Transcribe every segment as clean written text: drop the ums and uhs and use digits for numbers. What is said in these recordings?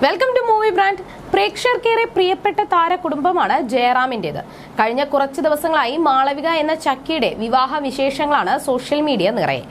Welcome to movie brand. പ്രേക്ഷകർക്കേറെ പ്രിയപ്പെട്ട താരകുടുംബമാണ് ജയറാമിന്റേത്. കഴിഞ്ഞ കുറച്ച് ദിവസങ്ങളായി മാളവിക എന്ന ചക്കിയുടെ വിവാഹ വിശേഷങ്ങളാണ് സോഷ്യൽ മീഡിയ നിറയെ.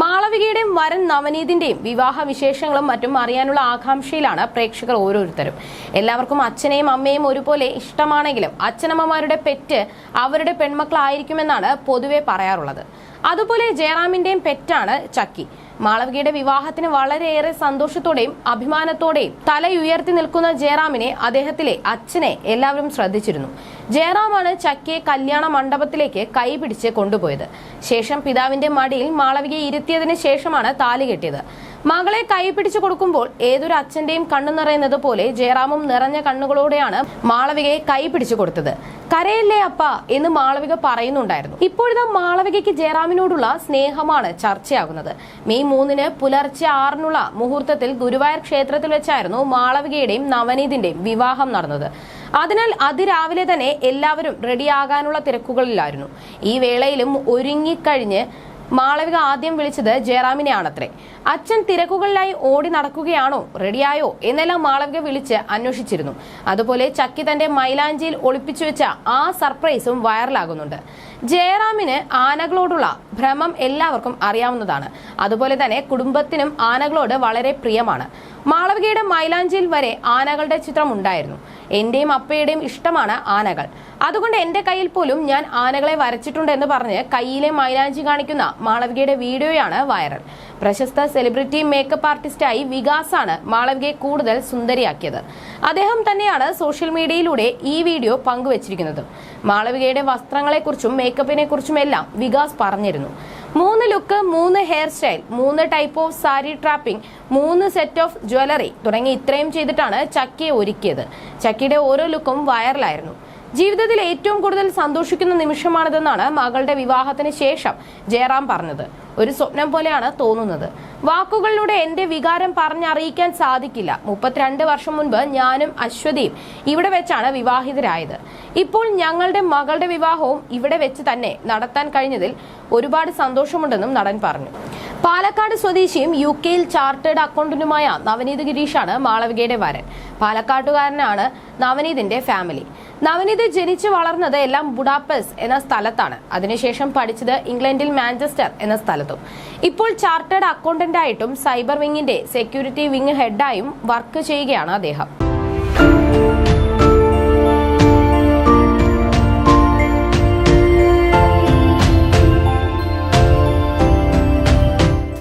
മാളവികയുടെയും വരൻ നവനീതിന്റെയും വിവാഹ വിശേഷങ്ങളും മറ്റും അറിയാനുള്ള ആകാംക്ഷയിലാണ് പ്രേക്ഷകർ ഓരോരുത്തരും. എല്ലാവർക്കും അച്ഛനെയും അമ്മയും ഒരുപോലെ ഇഷ്ടമാണെങ്കിലും അച്ഛനമ്മമാരുടെ പെറ്റ് അവരുടെ പെൺമക്കളായിരിക്കുമെന്നാണ് പൊതുവെ പറയാറുള്ളത്. അതുപോലെ ജയറാമിന്റെയും പെറ്റാണ് ചക്കി. മാളവികയുടെ വിവാഹത്തിന് വളരെയേറെ സന്തോഷത്തോടെയും അഭിമാനത്തോടെയും തലയുയർത്തി നിൽക്കുന്ന ജയറാമിനെ, അദ്ദേഹത്തിലെ അച്ഛനെ എല്ലാവരും ശ്രദ്ധിച്ചിരുന്നു. ജയറാമാണ് ചക്കിയെ കല്യാണ മണ്ഡപത്തിലേക്ക് കൈപിടിച്ച് കൊണ്ടുപോയത്. ശേഷം പിതാവിന്റെ മടിയിൽ മാളവികയെ ഇരുത്തിയതിനു ശേഷമാണ് താലി കെട്ടിയത്. മകളെ കൈപിടിച്ചു കൊടുക്കുമ്പോൾ ഏതൊരു അച്ഛന്റെയും കണ്ണു നിറയുന്നത് പോലെ ജയറാമും നിറഞ്ഞ കണ്ണുകളോടെയാണ് മാളവികയെ കൈപിടിച്ചു കൊടുത്തത്. കരയല്ലേ അപ്പ എന്ന് മാളവിക പറയുന്നുണ്ടായിരുന്നു. ഇപ്പോഴത്തെ മാളവികയ്ക്ക് ജയറാമിനോടുള്ള സ്നേഹമാണ് ചർച്ചയാകുന്നത്. മെയ് 3 പുലർച്ചെ 6 മുഹൂർത്തത്തിൽ ഗുരുവായൂർ ക്ഷേത്രത്തിൽ വെച്ചായിരുന്നു മാളവികയുടെയും നവനീതിന്റെയും വിവാഹം നടന്നത്. അതിനാൽ അതിരാവിലെ തന്നെ എല്ലാവരും റെഡിയാകാനുള്ള തിരക്കുകളിലായിരുന്നു. ഈ വേളയിലും ഒരുങ്ങിക്കഴിഞ്ഞ് മാളവിക ആദ്യം വിളിച്ചത് ജയറാമിനെയാണത്രേ. അച്ഛൻ തിരക്കുകളിലായി ഓടി നടക്കുകയാണോ, റെഡിയായോ എന്നെല്ലാം മാളവിക വിളിച്ച് അന്വേഷിച്ചിരുന്നു. അതുപോലെ ചക്കി തന്റെ മൈലാഞ്ചിയിൽ ഒളിപ്പിച്ചു വെച്ച ആ സർപ്രൈസും വൈറലാകുന്നുണ്ട്. ജയറാമിന് ആനകളോടുള്ള ഭ്രമം എല്ലാവർക്കും അറിയാവുന്നതാണ്. അതുപോലെ തന്നെ കുടുംബത്തിനും ആനകളോട് വളരെ പ്രിയമാണ്. മാളവികയുടെ മൈലാഞ്ചിയിൽ വരെ ആനകളുടെ ചിത്രം ഉണ്ടായിരുന്നു. എന്റെയും അപ്പയുടെയും ഇഷ്ടമാണ് ആനകൾ. അതുകൊണ്ട് എന്റെ കയ്യിൽ പോലും ഞാൻ ആനകളെ വരച്ചിട്ടുണ്ട് എന്ന് പറഞ്ഞ് കയ്യിലെ മൈലാഞ്ചി കാണിക്കുന്ന മാളവികയുടെ വീഡിയോയാണ് വൈറൽ. പ്രശസ്ത സെലിബ്രിറ്റി മേക്കപ്പ് ആർട്ടിസ്റ്റായി വികാസാണ് മാളവികയെ കൂടുതൽ സുന്ദരിയാക്കിയത്. അദ്ദേഹം തന്നെയാണ് സോഷ്യൽ മീഡിയയിലൂടെ ഈ വീഡിയോ പങ്കുവച്ചിരിക്കുന്നത്. മാളവികയുടെ വസ്ത്രങ്ങളെക്കുറിച്ചും മേക്കപ്പിനെ കുറിച്ചും എല്ലാം വികാസ് പറഞ്ഞിരുന്നു. 3 look, 3 hair style, 3 type of sari trapping, 3 set of jewellery തുടങ്ങി ഇത്രയും ചെയ്തിട്ടാണ് ചക്കിയെ ഒരുക്കിയത്. ചക്കിയുടെ ഓരോ ലുക്കും വൈറലായിരുന്നു. ജീവിതത്തിൽ ഏറ്റവും കൂടുതൽ സന്തോഷിക്കുന്ന നിമിഷമാണിതെന്നാണ് മകളുടെ വിവാഹത്തിന് ശേഷം ജയറാം പറഞ്ഞത്. ഒരു സ്വപ്നം പോലെയാണ് തോന്നുന്നത്. വാക്കുകളിലൂടെ എന്റെ വികാരം പറഞ്ഞറിയിക്കാൻ സാധിക്കില്ല. 32 വർഷം മുൻപ് ഞാനും അശ്വതിയും ഇവിടെ വെച്ചാണ് വിവാഹിതരായത്. ഇപ്പോൾ ഞങ്ങളുടെ മകളുടെ വിവാഹവും ഇവിടെ വെച്ച് തന്നെ നടത്താൻ കഴിഞ്ഞതിൽ ഒരുപാട് സന്തോഷമുണ്ടെന്നും നടൻ പറഞ്ഞു. പാലക്കാട് സ്വദേശിയും UK-യിൽ ചാർട്ടേഡ് അക്കൗണ്ടന്റുമായ നവനീത് ഗിരീഷാണ് മാളവികയുടെ വരൻ. പാലക്കാട്ടുകാരനാണ് നവനീതിന്റെ ഫാമിലി. നവനീത് ജനിച്ചു വളർന്നത് എല്ലാം ബുഡാപെസ്റ്റ് എന്ന സ്ഥലത്താണ്. അതിനുശേഷം പഠിച്ചത് ഇംഗ്ലണ്ടിൽ മാഞ്ചസ്റ്റർ എന്ന സ്ഥലത്തും. ഇപ്പോൾ ചാർട്ടേഡ് അക്കൗണ്ടന്റായിട്ടും സൈബർ വിങ്ങിന്റെ സെക്യൂരിറ്റി വിങ് ഹെഡായും വർക്ക് ചെയ്യുകയാണ് അദ്ദേഹം.